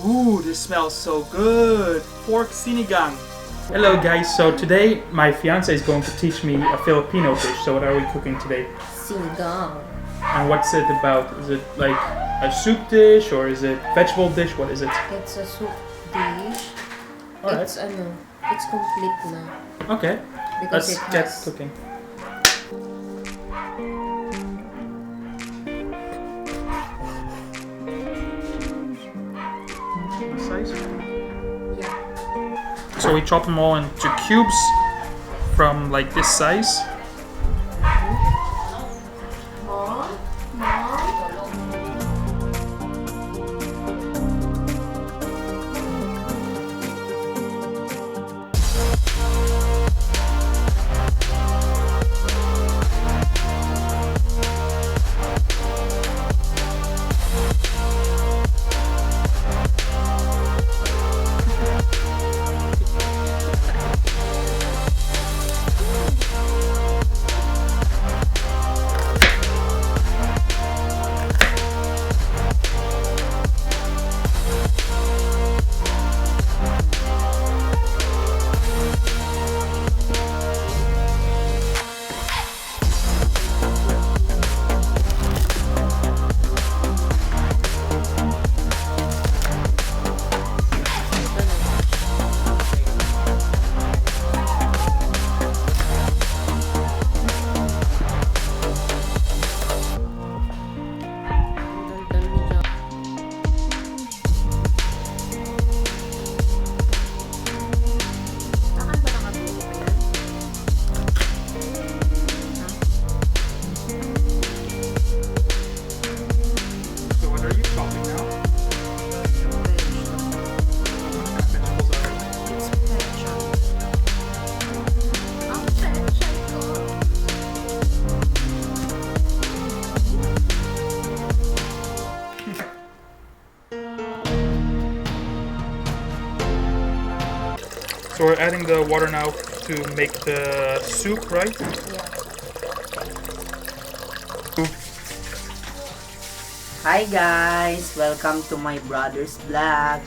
Ooh, this smells so good. Pork Sinigang. Hello guys, so today my fiance is going to teach me a Filipino dish. So what are we cooking today? Sinigang. And what's it about? Is it like a soup dish or is it vegetable dish? What is it? It's a soup dish. Alright. It's complete na. Okay, Because let's it get has cooking. Size? Yeah. So we chop them all into cubes from like this size. So we're adding the water now to make the soup, right? Yeah. Hi guys! Welcome to my brother's vlog.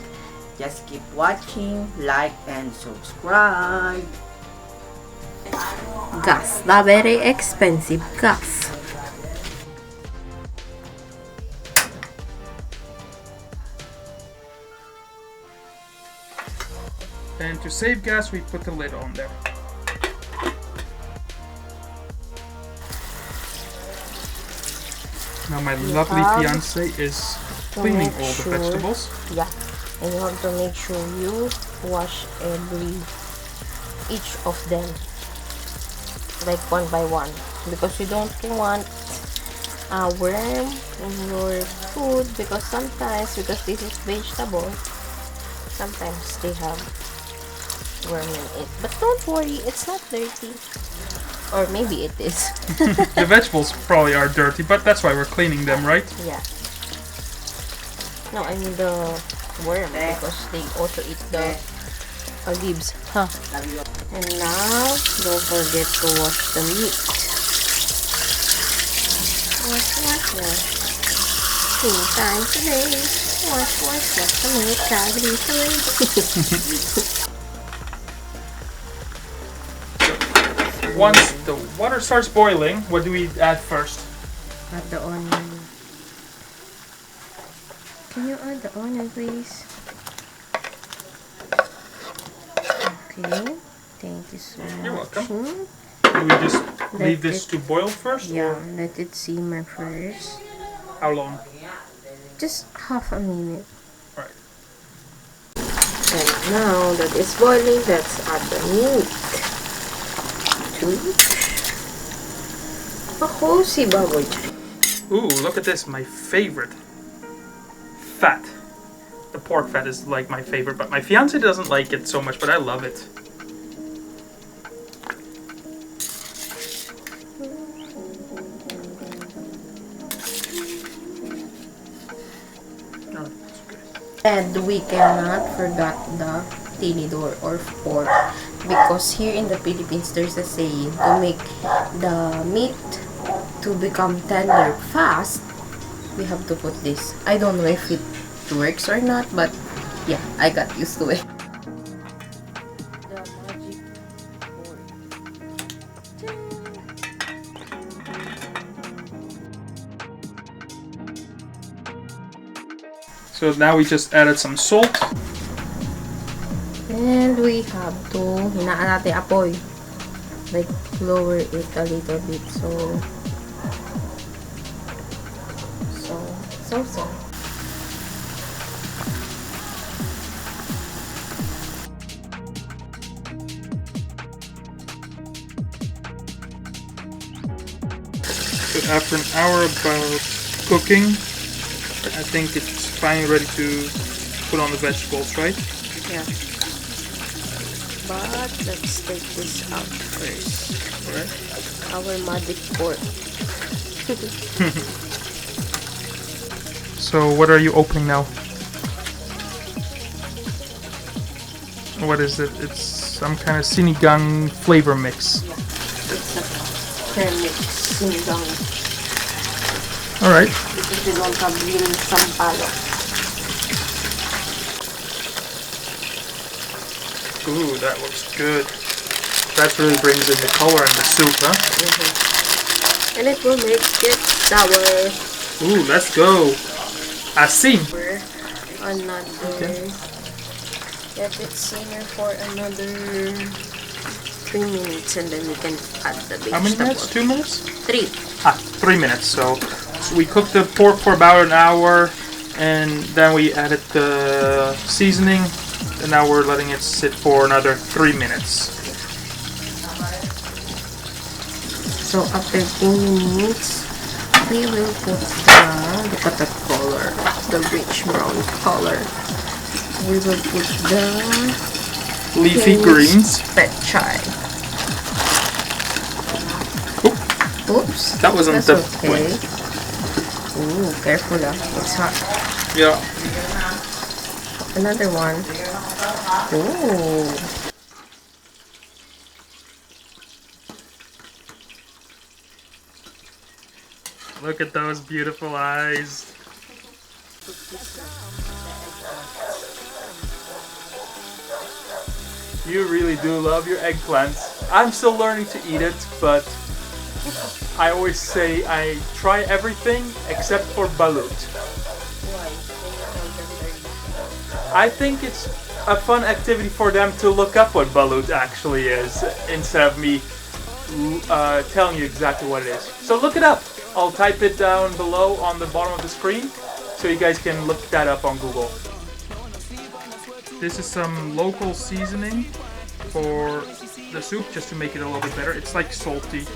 Just keep watching, like, and subscribe. Gas. The very expensive gas. And to save gas, we put the lid on there. Now my lovely fiance is cleaning all the vegetables. Yeah. And you have to make sure you wash each of them. Like one by one. Because you don't want a worm in your food. Because sometimes, because this is vegetable, sometimes they have worm in it. But don't worry, it's not dirty. Or maybe it is. The vegetables probably are dirty, but that's why we're cleaning them, right? Yeah. No, I mean the worm, because they also eat the leaves. Huh. And now, don't forget to wash the meat. Wash. 3 times a day. Wash the meat. Cavities away. Once the water starts boiling, what do we add first? Add the onion. Can you add the onion, please? Okay. Thank you so much. You're welcome. Do we just leave this to boil first? Yeah, Or let it simmer first. how long? Just half a minute. Right. And now that it's boiling, let's add the meat. Ako, si Baboy. Ooh, look at this, my favorite. Fat. The pork fat is like my favorite, but my fiance doesn't like it so much, but I love it. Oh, that's okay. And we cannot forget the tinidor or fork, because here in the Philippines there's a saying, to make the meat to become tender fast, we have to put this. I don't know if it works or not, but Yeah, I got used to it. The magic board. So now we just added some salt. And we have to hinaan natin apoy. Like lower it a little bit. So. So after an hour about cooking, I think it's finally ready to put on the vegetables, right? Yeah. But let's take this out first. Alright. Our magic pork. So what are you opening now? What is it? It's some kind of sinigang flavor mix. It's a premix sinigang. Alright. Because we don't have real sampalo. Ooh, that looks good. That really brings in the color in the soup, huh? Mm-hmm. And it will make it sour. Ooh, let's go. Asin. Another. Let it simmer for another 3 minutes, and then we can add the vegetables. How many minutes? 2 minutes? 3. 3 minutes. So we cooked the pork for about an hour, and then we added the seasoning, and now we're letting it sit for another 3 minutes. So after 3 minutes, we will put look at the color, the rich brown color. We will put the Leafy greens. Pechay. Oops. That wasn't That's the okay. point. Ooh, careful it's hot. Yeah. Another one. Ooh. Look at those beautiful eyes. You really do love your eggplants. I'm still learning to eat it, but I always say I try everything except for balut. I think it's a fun activity for them to look up what balut actually is, instead of me telling you exactly what it is. So look it up. I'll type it down below on the bottom of the screen, so you guys can look that up on Google. This is some local seasoning for the soup, just to make it a little bit better. It's like salty.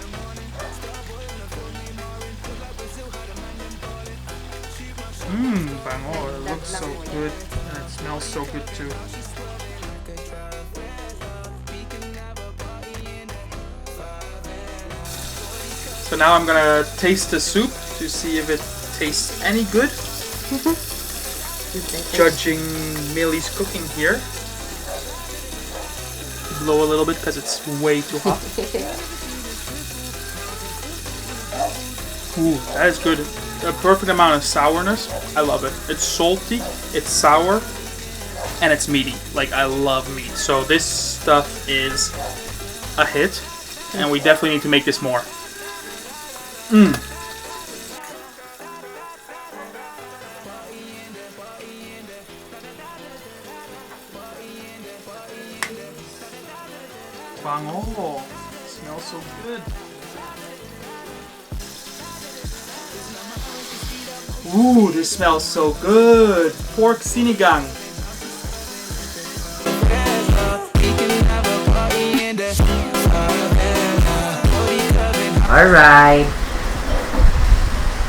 Bango, it looks so good, and it smells so good too. So now I'm gonna taste the soup to see if it tastes any good. Judging Millie's cooking here. Blow a little bit because it's way too hot. Ooh, that is good. A perfect amount of sourness. I love it. It's salty, it's sour, and it's meaty. Like, I love meat. So this stuff is a hit, and we definitely need to make this more. Bango. Smells so good. Ooh, this smells so good. Pork Sinigang. Alright.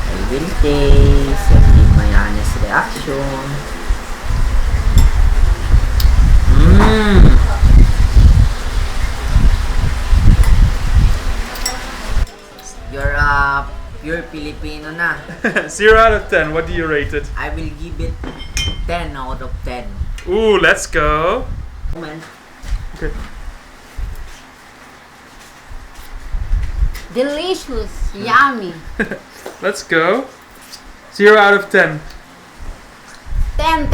I will taste and give my honest reaction. You're a pure Filipino na. 0 out of 10. What do you rate it? I will give it 10 out of 10. Ooh, let's go. Moment. Okay. Delicious, yummy. Let's go. 0 out of 10. 10.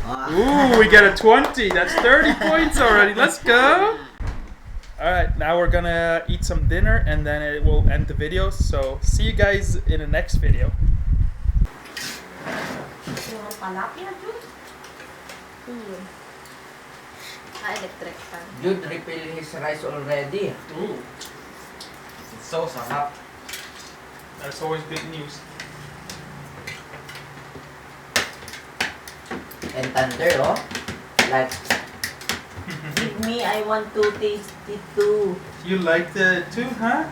Ooh, we get a 20. That's 30 points already. Let's go. Alright, now we're gonna eat some dinner and then it will end the video. So see you guys in the next video. Electric fan. Jude refill his rice already. Ooh, It's so sarap. that's always big news. And tender, oh. Like, give me, I want to taste it too. You liked it too, huh?